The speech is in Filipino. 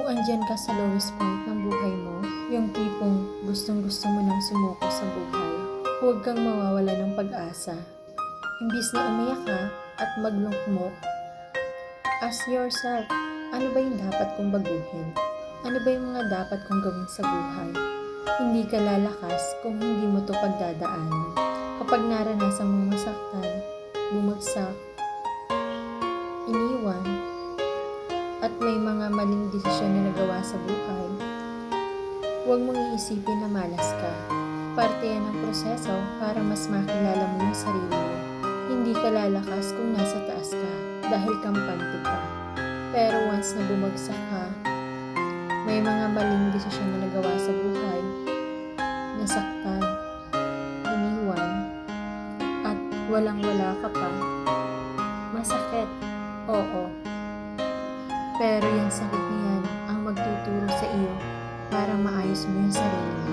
Kung andyan ka sa lowest point ng buhay mo, yung tipong gustong-gusto mo nang sumuko sa buhay, huwag kang mawawala ng pag-asa. Imbis na umiyak ka at maglungmok, ask yourself, ano ba yung dapat kong baguhin? Ano ba yung mga dapat kong gawin sa buhay? Hindi ka lalakas kung hindi mo to pagdadaanan. Kapag naranasan mong masaktan, bumagsak, iniwan, at may mga maling desisyon na nagawa sa buhay, huwag mong iisipin na malas ka. Parte yan ng proseso para mas makilala mo yung sarili mo. Hindi ka lalakas kung nasa taas ka dahil kampante ka. Pero once na bumagsak ka, may mga maling desisyon na nagawa sa buhay, nasaktan, iniwan, at walang-wala ka pa. Masakit, oo. Pero yung sakit na yan ang magtuturo sa iyo para maayos mo yung sarili mo.